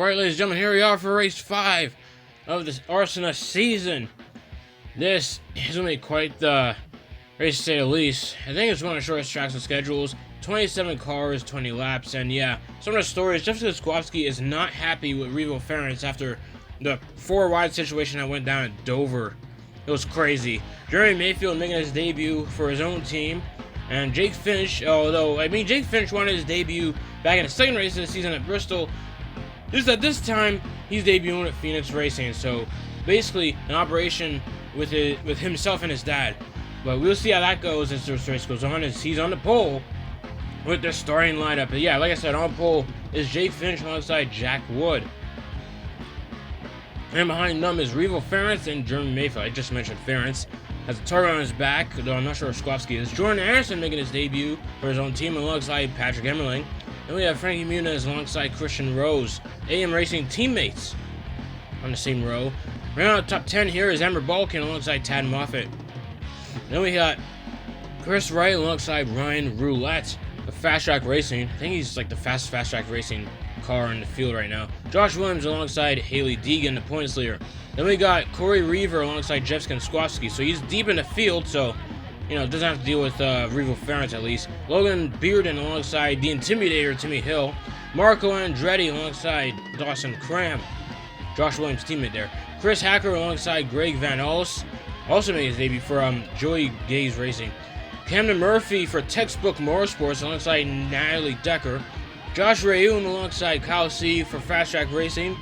Alright, ladies and gentlemen, here we are for race 5 of this ARSNA season. This is going to be quite the race to say the least. I think it's one of the shortest tracks and schedules. 27 cars, 20 laps, and yeah, some of the stories. Jessica Skowski is not happy with Revo Ference after the 4 wide situation that went down at Dover. It was crazy. Jeremy Mayfield making his debut for his own team. And Jake Finch, Jake Finch wanted his debut back in the second race of the season at Bristol. Just that this time, he's debuting at Phoenix Racing. So, basically, an operation with himself and his dad. But we'll see how that goes as this race goes on, as he's on the pole with their starting lineup. But yeah, like I said, on pole is Jake Finch alongside Jack Wood. And behind them is Revo Ference and Jeremy Mayfield. I just mentioned Ference has a target on his back, though I'm not sure where Skowski is. Jordan Anderson making his debut for his own team alongside Patrick Emmerling. And we have Frankie Muniz alongside Christian Rose, AM Racing teammates on the same row. Right on the top 10 here is Amber Balkan alongside Tad Moffitt. Then we got Chris Wright alongside Ryan Roulette of Fast Track Racing. I think he's like the fast Track Racing car in the field right now. Josh Williams alongside Haley Deegan, the points leader. Then we got Corey Reaver alongside Jeff Skowski. So he's deep in the field, so doesn't have to deal with Revo Ference at least. Logan Bearden alongside the Intimidator, Timmy Hill. Marco Andretti alongside Dawson Cram. Josh Williams' teammate there. Chris Hacker alongside Greg Van Ulst. Also made his debut for Joey Gaze Racing. Camden Murphy for Textbook Motorsports alongside Natalie Decker. Josh Rayoon alongside Kyle C for Fast Track Racing.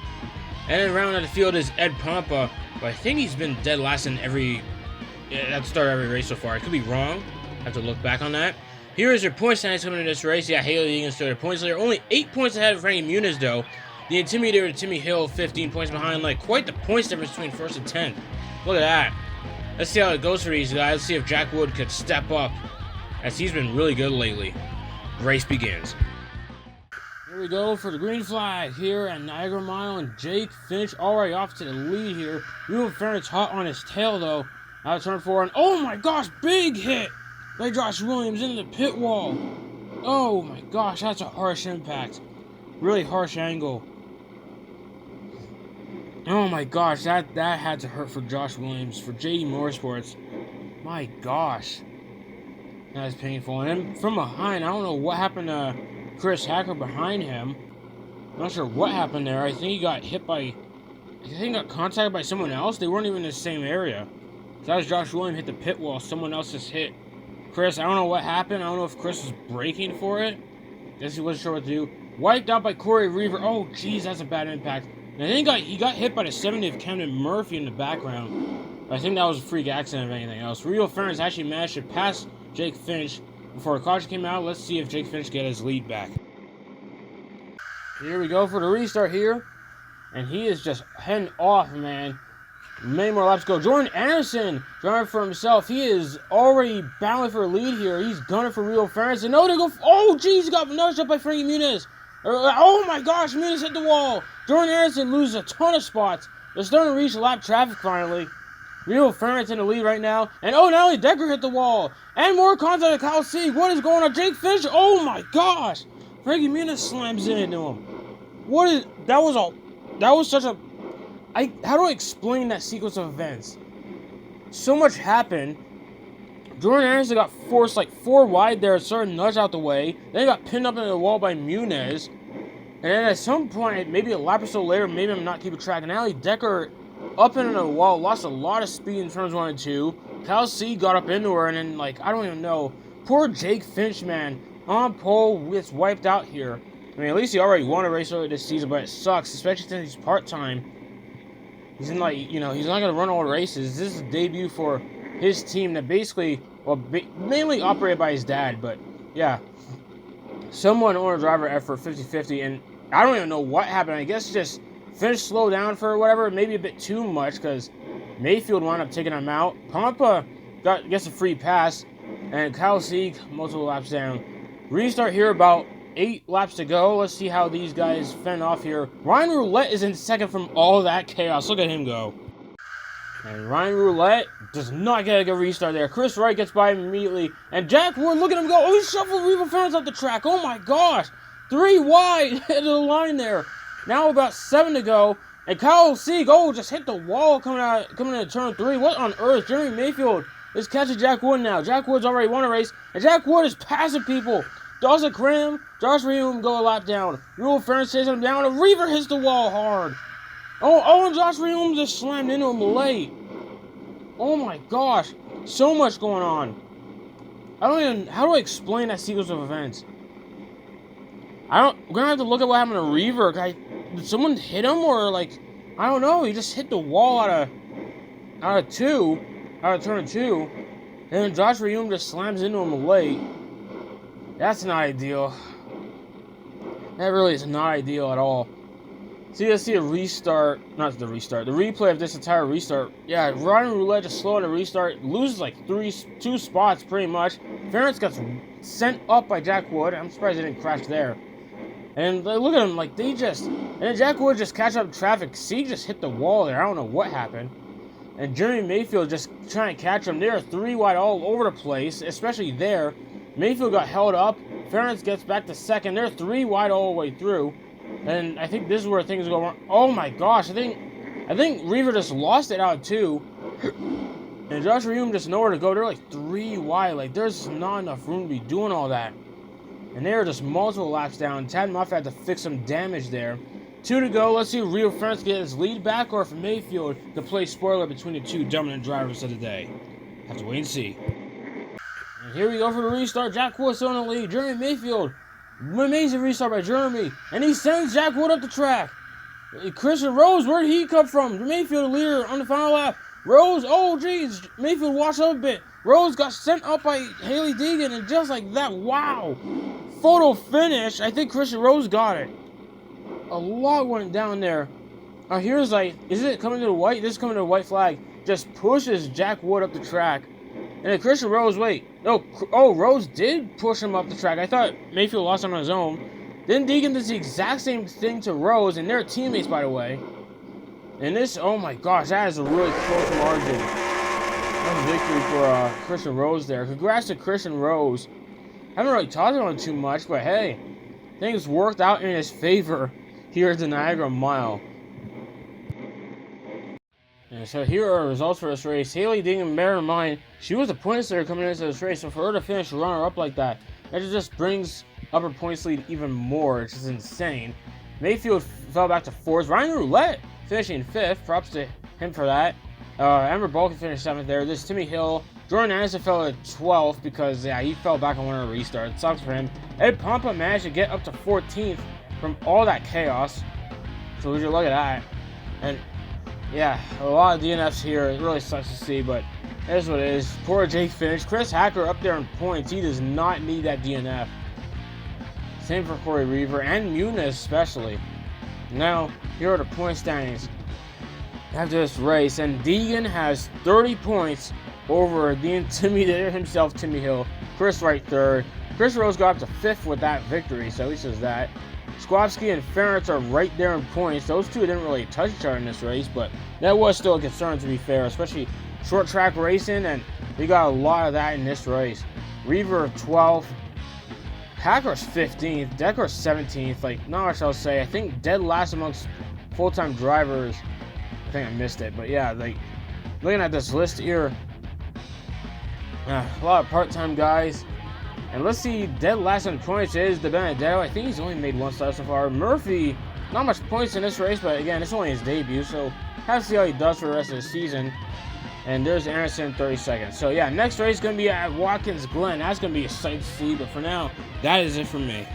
And then round out the field is Ed Pompa, but I think he's been dead last in at the start of every race so far. I could be wrong. I have to look back on that. Here is your point standings coming in this race. Yeah, Haley Deegan still their points leader. Only 8 points ahead of Frankie Muniz, though. The Intimidator, Timmy Hill, 15 points behind. Like, quite the points difference between 1st and 10th. Look at that. Let's see how it goes for these guys. Let's see if Jack Wood could step up, as he's been really good lately. Race begins. Here we go for the green flag here at Niagara Mile, and Jake Finch already off to the lead here. Revo Ference hot on his tail, though. Out of turn 4, and oh my gosh, big hit by Josh Williams into the pit wall. Oh my gosh, that's a harsh impact. Really harsh angle. Oh my gosh, that had to hurt for Josh Williams, for JD Motorsports. My gosh. That is painful. And then from behind, I don't know what happened to Chris Hacker behind him. I'm not sure what happened there. I think he got contacted by someone else. They weren't even in the same area. So that was Josh Williams hit the pit wall. Someone else just hit Chris. I don't know what happened. I don't know if Chris was braking for it. Guess he wasn't sure what to do. Wiped out by Corey Reaver. Oh, jeez, that's a bad impact. And I think he got hit by the 70th Camden Murphy in the background. I think that was a freak accident if anything else. Revo Ference actually managed to pass Jake Finch before a caution came out. Let's see if Jake Finch get his lead back. Here we go for the restart here. And he is just heading off, man. Many more laps to go. Jordan Anderson driving for himself. He is already battling for a lead here. He's gunning for Revo Ference. And they go. Oh, geez, he got nudged up by Frankie Muniz. Oh my gosh, Muniz hit the wall. Jordan Anderson loses a ton of spots. They're starting to reach lap traffic finally. Revo Ference in the lead right now. And oh, Natalie Decker hit the wall. And more contact with Kyle C. What is going on? Jake Finch. Oh my gosh. Frankie Muniz slams into him. That was such a... how do I explain that sequence of events? So much happened. Jordan Anderson got forced like 4 wide there, started to nudge out the way. Then he got pinned up into the wall by Muniz. And then at some point, maybe a lap or so later, maybe I'm not keeping track. And Natalie Decker up into the wall, lost a lot of speed in turns 1 and 2. Kyle C got up into her, and then, I don't even know. Poor Jake Finch, man. On pole, gets wiped out here. I mean, at least he already won a race earlier this season, but it sucks, especially since he's part-time. He's in, he's not going to run all the races. This is a debut for his team that basically, mainly operated by his dad, but, yeah. Someone owner-driver effort 50-50, and I don't even know what happened. I guess just Finch slowed down for whatever, maybe a bit too much, because Mayfield wound up taking him out. Pompa gets a free pass, and Kyle Sieg multiple laps down. Restart here, about 8 laps to go. Let's see how these guys fend off here. Ryan Roulette is in second from all that chaos. Look at him go. And Ryan Roulette does not get a good restart there. Chris Wright gets by him immediately. And Jack Wood, look at him go. Oh, he shuffled Revo Ference off the track. Oh my gosh. 3 wide into the line there. Now about 7 to go. And Kyle Sieg, just hit the wall coming into turn 3. What on earth? Jeremy Mayfield is catching Jack Wood now. Jack Wood's already won a race. And Jack Wood is passing people. Dawson Cram, Josh Ream go a lap down. Rule Ferris chases him down. And Reaver hits the wall hard. And Josh Ream just slammed into him late. Oh my gosh. So much going on. How do I explain that sequence of events? We're gonna have to look at what happened to Reaver. Did someone hit him, or I don't know. He just hit the wall out of turn 2, and then Josh Reum just slams into him late. That's not ideal. That really is not ideal at all. So let's see a restart, not the restart, the replay of this entire restart. Yeah, Ryan Roulette just slow on the restart, loses 2 spots pretty much. Ference gets sent up by Jack Wood. I'm surprised he didn't crash there. And look at him, and then Jack Wood just catch up traffic. Sieg just hit the wall there. I don't know what happened. And Jeremy Mayfield just trying to catch him. They're 3 wide all over the place, especially there. Mayfield got held up. Ference gets back to second. They're 3 wide all the way through. And I think this is where things go wrong. Oh my gosh, I think Reaver just lost it out too. And Josh Reum just nowhere to go. They're 3 wide. There's not enough room to be doing all that. And they were just multiple laps down. Tad Muff had to fix some damage there. 2 to go. Let's see if Rio Ference get his lead back, or if Mayfield can play spoiler between the 2 dominant drivers of the day. Have to wait and see. And here we go for the restart. Jack Wood still in the lead. Jeremy Mayfield. Amazing restart by Jeremy. And he sends Jack Wood up the track. Christian Rose, where did he come from? Mayfield leader on the final lap. Rose, geez. Mayfield washed up a bit. Rose got sent up by Haley Deegan, and just like that, wow. Photo finish. I think Christian Rose got it. A lot went down there. Here's is it coming to the white? This is coming to the white flag. Just pushes Jack Wood up the track. And then Christian Rose, Rose did push him up the track. I thought Mayfield lost him on his own. Then Deegan does the exact same thing to Rose, and they're teammates, by the way. And this, oh my gosh, that is a really close margin. That's a victory for Christian Rose there. Congrats to Christian Rose. Haven't really talked about him too much, but hey, things worked out in his favor here at the Niagara Mile. And so here are the results for this race. Haley Deegan, bear in mind, she was the points leader coming into this race, so for her to finish runner-up like that just brings up her points lead even more. It's just insane. Mayfield fell back to 4th. Ryan Roulette finishing 5th. Props to him for that. Amber Balkan finished 7th there. This is Timmy Hill. Jordan Anderson fell at 12th because, he fell back on one of the restarts. It sucks for him. Ed Pompa managed to get up to 14th from all that chaos. So would you look at that? And, yeah, a lot of DNFs here. It really sucks to see, but it is what it is. Poor Jake finished. Chris Hacker up there in points. He does not need that DNF. Same for Corey Reaver and Muniz especially. Now, here are the point standings after this race. And Deegan has 30 points over the intimidator himself, Timmy Hill. Chris Wright 3rd. Chris Rose got up to 5th with that victory, so he says that. Squawski and Ference are right there in points. Those two didn't really touch each other in this race, but that was still a concern, to be fair, especially short track racing, and we got a lot of that in this race. Reaver 12th. Hacker's 15th. Decker's 17th. Not much I'll say. I think dead last amongst full-time drivers. I think I missed it, but yeah, looking at this list here, a lot of part-time guys. And let's see, dead last in points is the Benedetto. I think he's only made 1 start so far. Murphy, not much points in this race, but again, it's only his debut, so have to see how he does for the rest of the season. And there's Anderson, 32nd. So yeah, next race is going to be at Watkins Glen. That's going to be a sight to see, but for now, that is it for me.